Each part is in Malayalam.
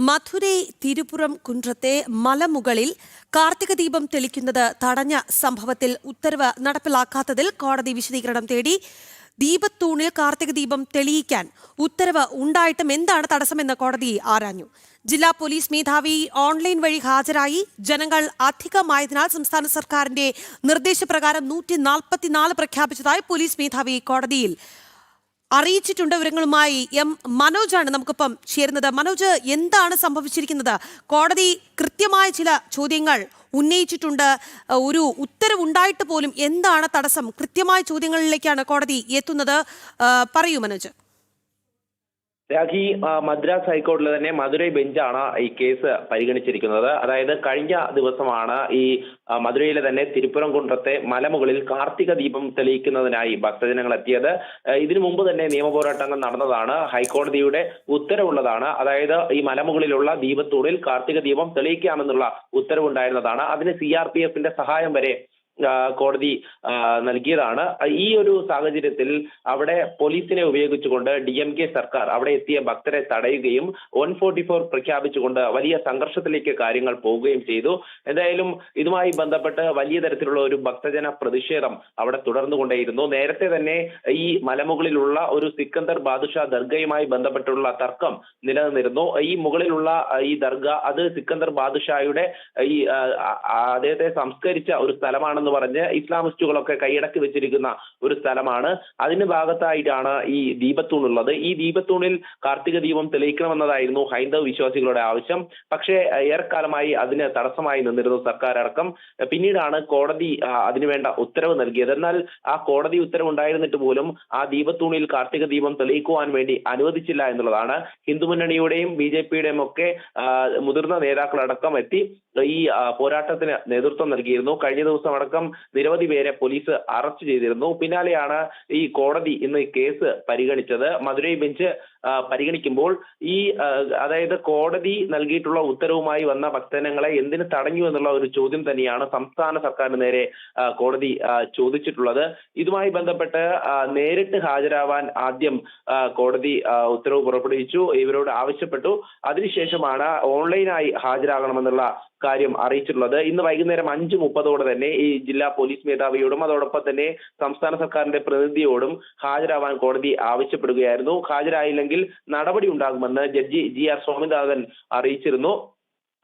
മധുരൈ തിരുപ്പുറം കുன்றത്തെ മലമുകളിൽ കാർത്തിക ദീപം തെളിക്കുന്നത് തടഞ്ഞ സംഭവത്തിൽ ഉത്തരവ് നടപ്പിലാക്കാത്തതിൽ കോടതി വിശദീകരണം തേടി. ദീപത്തൂണിൽ കാർത്തിക ദീപം തെളിയിക്കാൻ ഉത്തരവ് ഉണ്ടായിട്ടും എന്താണ് തടസ്സമെന്ന് കോടതി ആരാഞ്ഞു. ജില്ലാ പോലീസ് മേധാവി ഓൺലൈൻ വഴി ഹാജരായി. ജനങ്ങൾ അധികമായതിനാൽ സംസ്ഥാന സർക്കാരിന്റെ നിർദ്ദേശപ്രകാരം 144 പ്രഖ്യാപിച്ചതായി പോലീസ് മേധാവി കോടതിയിൽ അറിയിച്ചിട്ടുണ്ട്. വിവരങ്ങളുമായി എം മനോജാണ് നമുക്കൊപ്പം ചേരുന്നത്. മനോജ്, എന്താണ് സംഭവിച്ചിരിക്കുന്നത്? കോടതി കൃത്യമായ ചില ചോദ്യങ്ങൾ ഉന്നയിച്ചിട്ടുണ്ട്. ഒരു ഉത്തരവുണ്ടായിട്ട് പോലും എന്താണ് തടസ്സം? കൃത്യമായ ചോദ്യങ്ങളിലേക്കാണ് കോടതി എത്തുന്നത്. പറയൂ മനോജ്. രാഖി, മദ്രാസ് ഹൈക്കോടതിയിലെ തന്നെ മധുരൈ ബെഞ്ചാണ് ഈ കേസ് പരിഗണിച്ചിരിക്കുന്നത്. അതായത് കഴിഞ്ഞ ദിവസമാണ് ഈ മധുരയിലെ തന്നെ തിരുപ്പുറം കുன்றത്തെ മലമുകളിൽ കാർത്തിക ദീപം തെളിയിക്കുന്നതിനായി ഭക്തജനങ്ങൾ എത്തിയത്. ഇതിനു മുമ്പ് തന്നെ നിയമപോരാട്ടങ്ങൾ നടന്നതാണ്. ഹൈക്കോടതിയുടെ ഉത്തരവുള്ളതാണ്. അതായത് ഈ മലമുകളിലുള്ള ദീപത്തൂണിൽ കാർത്തിക ദീപം തെളിയിക്കാമെന്നുള്ള ഉത്തരവുണ്ടായിരുന്നതാണ്. അതിന് CRPF സഹായം വരെ കോടതി നൽകിയതാണ്. ഈ ഒരു സാഹചര്യത്തിൽ അവിടെ പോലീസിനെ ഉപയോഗിച്ചുകൊണ്ട് DMK സർക്കാർ അവിടെ എത്തിയ ഭക്തരെ തടയുകയും 144 പ്രഖ്യാപിച്ചുകൊണ്ട് വലിയ സംഘർഷത്തിലേക്ക് കാര്യങ്ങൾ പോവുകയും ചെയ്തു. എന്തായാലും ഇതുമായി ബന്ധപ്പെട്ട് വലിയ തരത്തിലുള്ള ഒരു ഭക്തജന പ്രതിഷേധം അവിടെ തുടർന്നുകൊണ്ടേയിരുന്നു. നേരത്തെ തന്നെ ഈ മലമുകളിലുള്ള ഒരു സിക്കന്ദർ ബാദുഷാ ദർഗയുമായി ബന്ധപ്പെട്ടുള്ള തർക്കം നിലനിന്നിരുന്നു. ഈ മുകളിലുള്ള ഈ ദർഗ അത് സിക്കന്ദർ ബാദുഷായുടെ ഈ അദ്ദേഹത്തെ സംസ്കരിച്ച ഒരു സ്ഥലമാണെന്ന് പറഞ്ഞ് ഇസ്ലാമിസ്റ്റുകളൊക്കെ കൈയടക്കി വെച്ചിരിക്കുന്ന ഒരു സ്ഥലമാണ്. അതിന് ഭാഗത്തായിട്ടാണ് ഈ ദീപത്തൂണുള്ളത്. ഈ ദീപത്തൂണിൽ കാർത്തിക ദീപം തെളിയിക്കണമെന്നതായിരുന്നു ഹൈന്ദവ വിശ്വാസികളുടെ ആവശ്യം. പക്ഷേ ഏറെക്കാലമായി അതിന് തടസ്സമായി നിന്നിരുന്നു സർക്കാർ അടക്കം. പിന്നീടാണ് കോടതി അതിനുവേണ്ട ഉത്തരവ് നൽകിയത്. എന്നാൽ ആ കോടതി ഉത്തരവ് ഉണ്ടായിരുന്നിട്ട് പോലും ആ ദീപത്തൂണിൽ കാർത്തിക ദീപം തെളിയിക്കുവാൻ വേണ്ടി അനുവദിച്ചില്ല എന്നുള്ളതാണ്. ഹിന്ദുമുന്നണിയുടെയും BJPയുടെയും ഒക്കെ മുതിർന്ന നേതാക്കളടക്കം എത്തി ഈ പോരാട്ടത്തിന് നേതൃത്വം നൽകിയിരുന്നു. കഴിഞ്ഞ ദിവസം അടക്കം നിരവധി പേരെ പോലീസ് അറസ്റ്റ് ചെയ്തിരുന്നു. പിന്നാലെയാണ് ഈ കോടതി ഇന്ന് കേസ് പരിഗണിച്ചത്. മധുരൈ ബെഞ്ച് പരിഗണിക്കുമ്പോൾ ഈ അതായത് കോടതി നൽകിയിട്ടുള്ള ഉത്തരവുമായി വന്ന ഭക്തജനങ്ങളെ എന്തിന് തടഞ്ഞു എന്നുള്ള ഒരു ചോദ്യം തന്നെയാണ് സംസ്ഥാന സർക്കാരിന് നേരെ കോടതി ചോദിച്ചിട്ടുള്ളത്. ഇതുമായി ബന്ധപ്പെട്ട് നേരിട്ട് ഹാജരാവാൻ ആദ്യം കോടതി ഉത്തരവ് പുറപ്പെടുവിച്ചു, ഇവരോട് ആവശ്യപ്പെട്ടു. അതിനുശേഷമാണ് ഓൺലൈനായി ഹാജരാകണമെന്നുള്ള കാര്യം അറിയിച്ചിട്ടുള്ളത്. ഇന്ന് വൈകുന്നേരം 5:30 തന്നെ ഈ ജില്ലാ പോലീസ് മേധാവിയോടും അതോടൊപ്പം തന്നെ സംസ്ഥാന സർക്കാരിന്റെ പ്രതിനിധിയോടും ഹാജരാവാൻ കോടതി ആവശ്യപ്പെടുകയായിരുന്നു. ഹാജരായില്ലെങ്കിൽ നടപടി ഉണ്ടാകുമെന്ന് ജഡ്ജി GR സ്വാമിനാഥൻ അറിയിച്ചിരുന്നു.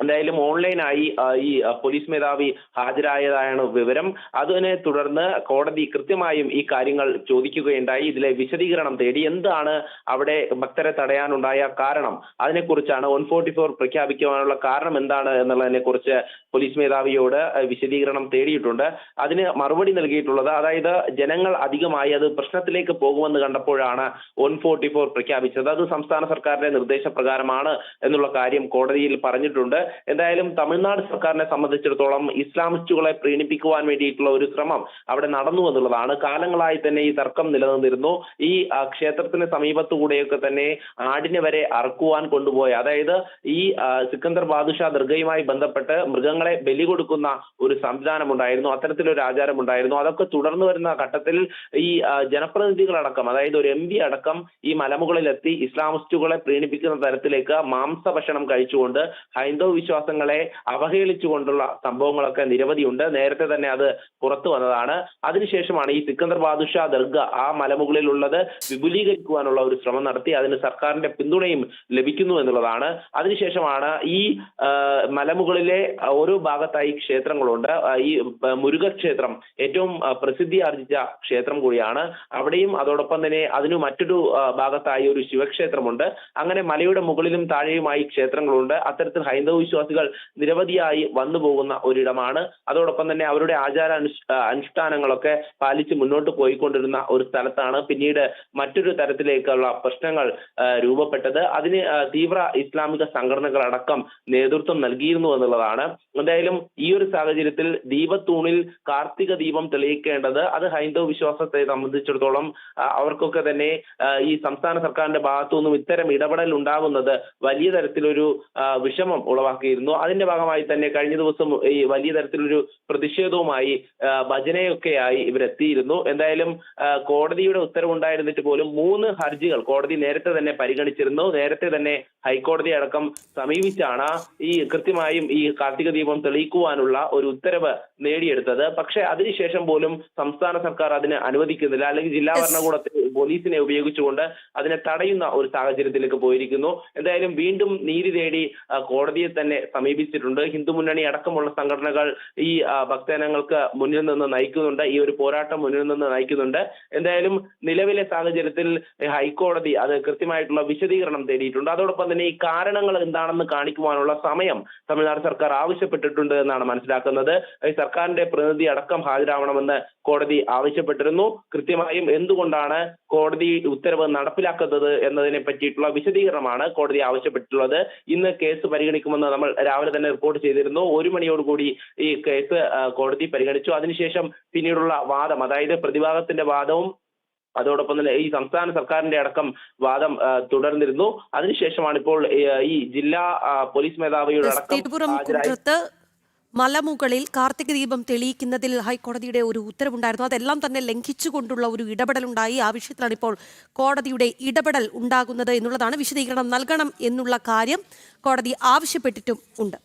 എന്തായാലും ഓൺലൈനായി ഈ പോലീസ് മേധാവി ഹാജരായതാണ് വിവരം. അതിനെ തുടർന്ന് കോടതി കൃത്യമായും ഈ കാര്യങ്ങൾ ചോദിക്കുകയുണ്ടായി. ഇതിലെ വിശദീകരണം തേടി. എന്താണ് അവിടെ ഭക്തരെ തടയാനുണ്ടായ കാരണം, അതിനെക്കുറിച്ചാണ് 144 പ്രഖ്യാപിക്കുവാനുള്ള കാരണം എന്താണ് എന്നുള്ളതിനെ കുറിച്ച് പോലീസ് മേധാവിയോട് വിശദീകരണം തേടിയിട്ടുണ്ട്. അതിന് മറുപടി നൽകിയിട്ടുള്ളത്, അതായത് ജനങ്ങൾ അധികമായി അത് പ്രശ്നത്തിലേക്ക് പോകുമെന്ന് കണ്ടപ്പോഴാണ് 144 പ്രഖ്യാപിച്ചത്. അത് സംസ്ഥാന സർക്കാരിന്റെ നിർദ്ദേശപ്രകാരമാണ് എന്നുള്ള കാര്യം കോടതിയിൽ പറഞ്ഞിട്ടുണ്ട്. എന്തായാലും തമിഴ്നാട് സർക്കാരിനെ സംബന്ധിച്ചിടത്തോളം ഇസ്ലാമിസ്റ്റുകളെ പ്രീണിപ്പിക്കുവാൻ വേണ്ടിയിട്ടുള്ള ഒരു ശ്രമം അവിടെ നടന്നു എന്നുള്ളതാണ്. കാലങ്ങളായി തന്നെ ഈ തർക്കം നിലനിന്നിരുന്നു. ഈ ക്ഷേത്രത്തിന് സമീപത്തുകൂടെയൊക്കെ തന്നെ ആടിനെ വരെ അറക്കുവാൻ കൊണ്ടുപോയ, അതായത് ഈ സിക്കന്ദർ ബാദുഷാ ദർഗയുമായി ബന്ധപ്പെട്ട് മൃഗങ്ങളെ ബലി കൊടുക്കുന്ന ഒരു സംവിധാനം ഉണ്ടായിരുന്നു, അത്തരത്തിലൊരു ആചാരം ഉണ്ടായിരുന്നു. അതൊക്കെ തുടർന്നു വരുന്ന ഘട്ടത്തിൽ ഈ ജനപ്രതിനിധികളടക്കം, അതായത് ഒരു MP അടക്കം ഈ മലമുകളിലെത്തി ഇസ്ലാമിസ്റ്റുകളെ പ്രീണിപ്പിക്കുന്ന തരത്തിലേക്ക് മാംസഭക്ഷണം കഴിച്ചുകൊണ്ട് ഹൈന്ദവ വിശ്വാസങ്ങളെ അവഹേളിച്ചുകൊണ്ടുള്ള സംഭവങ്ങളൊക്കെ നിരവധിയുണ്ട്. നേരത്തെ തന്നെ അത് പുറത്തു വന്നതാണ്. അതിനുശേഷമാണ് ഈ സിക്കന്ദർ ബാദുഷാ ദർഗ ആ മലമുകളിലുള്ളത് വിപുലീകരിക്കുവാനുള്ള ഒരു ശ്രമം നടത്തി. അതിന് സർക്കാരിന്റെ പിന്തുണയും ലഭിക്കുന്നു എന്നുള്ളതാണ്. അതിനുശേഷമാണ് ഈ മലമുകളിലെ ഓരോ ഭാഗത്തായി ക്ഷേത്രങ്ങളുണ്ട്. ഈ മുരുക ക്ഷേത്രം ഏറ്റവും പ്രസിദ്ധി ആർജിച്ച ക്ഷേത്രം കൂടിയാണ്. അവിടെയും അതോടൊപ്പം തന്നെ അതിനു മറ്റൊരു ഭാഗത്തായി ഒരു ശിവക്ഷേത്രമുണ്ട്. അങ്ങനെ മലയുടെ മുകളിലും താഴെയുമായി ക്ഷേത്രങ്ങളുണ്ട്. അത്തരത്തിൽ ഹൈന്ദവ വിശ്വാസികൾ നിരവധിയായി വന്നു പോകുന്ന ഒരിടമാണ്. അതോടൊപ്പം തന്നെ അവരുടെ അനുഷ്ഠാനങ്ങളൊക്കെ പാലിച്ച് മുന്നോട്ട് പോയിക്കൊണ്ടിരുന്ന ഒരു സ്ഥലത്താണ് പിന്നീട് മറ്റൊരു തരത്തിലേക്കുള്ള പ്രശ്നങ്ങൾ രൂപപ്പെട്ടത്. അതിന് തീവ്ര ഇസ്ലാമിക സംഘടനകളടക്കം നേതൃത്വം നൽകിയിരുന്നു എന്നുള്ളതാണ്. എന്തായാലും ഈ ഒരു സാഹചര്യത്തിൽ ദീപത്തൂണിൽ കാർത്തിക ദീപം തെളിയിക്കേണ്ടത് അത് ഹൈന്ദവ വിശ്വാസത്തെ സംബന്ധിച്ചിടത്തോളം അവർക്കൊക്കെ തന്നെ ഈ സംസ്ഥാന സർക്കാരിന്റെ ഭാഗത്തു നിന്നും ഇത്തരം ഇടപെടൽ ഉണ്ടാകുന്നത് വലിയ തരത്തിലൊരു വിഷമം ഉളവാക്കി വ്യക്തമാക്കിയിരുന്നു. അതിന്റെ ഭാഗമായി തന്നെ കഴിഞ്ഞ ദിവസം ഈ വലിയ തരത്തിലൊരു പ്രതിഷേധവുമായി ഭജനയൊക്കെയായി ഇവരെത്തിയിരുന്നു. എന്തായാലും കോടതിയുടെ ഉത്തരവുണ്ടായിരുന്നിട്ട് പോലും 3 ഹർജികൾ കോടതി നേരത്തെ തന്നെ പരിഗണിച്ചിരുന്നു. നേരത്തെ തന്നെ ഹൈക്കോടതി അടക്കം സമീപിച്ചാണ് ഈ കൃത്യമായും ഈ കാർത്തിക ദീപം തെളിയിക്കുവാനുള്ള ഒരു ഉത്തരവ് നേടിയെടുത്തത്. പക്ഷെ അതിനുശേഷം പോലും സംസ്ഥാന സർക്കാർ അതിന് അനുവദിക്കുന്നില്ല, അല്ലെങ്കിൽ ജില്ലാ ഭരണകൂടത്തെ പോലീസിനെ ഉപയോഗിച്ചുകൊണ്ട് അതിനെ തടയുന്ന ഒരു സാഹചര്യത്തിലേക്ക് പോയിരിക്കുന്നു. എന്തായാലും വീണ്ടും നീതി തേടി കോടതിയെ തന്നെ സമീപിച്ചിട്ടുണ്ട്. ഹിന്ദു മുന്നണി അടക്കമുള്ള സംഘടനകൾ ഈ ഭക്തജനങ്ങൾക്ക് മുന്നിൽ നിന്ന് നയിക്കുന്നുണ്ട്, ഈ ഒരു പോരാട്ടം മുന്നിൽ നിന്ന് നയിക്കുന്നുണ്ട്. എന്തായാലും നിലവിലെ സാഹചര്യത്തിൽ ഹൈക്കോടതി അത് കൃത്യമായിട്ടുള്ള വിശദീകരണം തേടിയിട്ടുണ്ട്. അതോടൊപ്പം തന്നെ ഈ കാരണങ്ങൾ എന്താണെന്ന് കാണിക്കുവാനുള്ള സമയം തമിഴ്നാട് സർക്കാർ ആവശ്യപ്പെട്ടിട്ടുണ്ട് എന്നാണ് മനസ്സിലാക്കുന്നത്. സർക്കാരിന്റെ പ്രതിനിധി അടക്കം ഹാജരാവണമെന്ന് കോടതി ആവശ്യപ്പെട്ടിരുന്നു. കൃത്യമായും എന്തുകൊണ്ടാണ് കോടതി ഉത്തരവ് നടപ്പിലാക്കുന്നത് എന്നതിനെ പറ്റിയിട്ടുള്ള വിശദീകരണമാണ് കോടതി ആവശ്യപ്പെട്ടിട്ടുള്ളത്. ഇന്ന് കേസ് പരിഗണിക്കുമെന്ന് നമ്മൾ രാവിലെ തന്നെ റിപ്പോർട്ട് ചെയ്തിരുന്നു. 1 മണിയോടുകൂടി ഈ കേസ് കോടതി പരിഗണിച്ചു. അതിനുശേഷം പിന്നീടുള്ള വാദം, അതായത് പ്രതിഭാഗത്തിന്റെ വാദവും അതോടൊപ്പം തന്നെ ഈ സംസ്ഥാന സർക്കാരിന്റെ അടക്കം വാദം തുടർന്നിരുന്നു. അതിനുശേഷമാണ് ഇപ്പോൾ ഈ ജില്ലാ പോലീസ് മേധാവിയുടെ അടക്കം കുன்றത്ത് മലമുകളിൽ കാർത്തിക ദീപം തെളിയിക്കുന്നതിൽ ഹൈക്കോടതിയുടെ ഒരു ഉത്തരവുണ്ടായിരുന്നു. അതെല്ലാം തന്നെ ലംഘിച്ചുകൊണ്ടുള്ള ഒരു ഇടപെടലുണ്ടായി. ആ വിഷയത്തിലാണ് ഇപ്പോൾ കോടതിയുടെ ഇടപെടൽ ഉണ്ടാകുന്നത് എന്നുള്ളതാണ്. വിശദീകരണം നൽകണം എന്നുള്ള കാര്യം കോടതി ആവശ്യപ്പെട്ടിട്ടും ഉണ്ട്.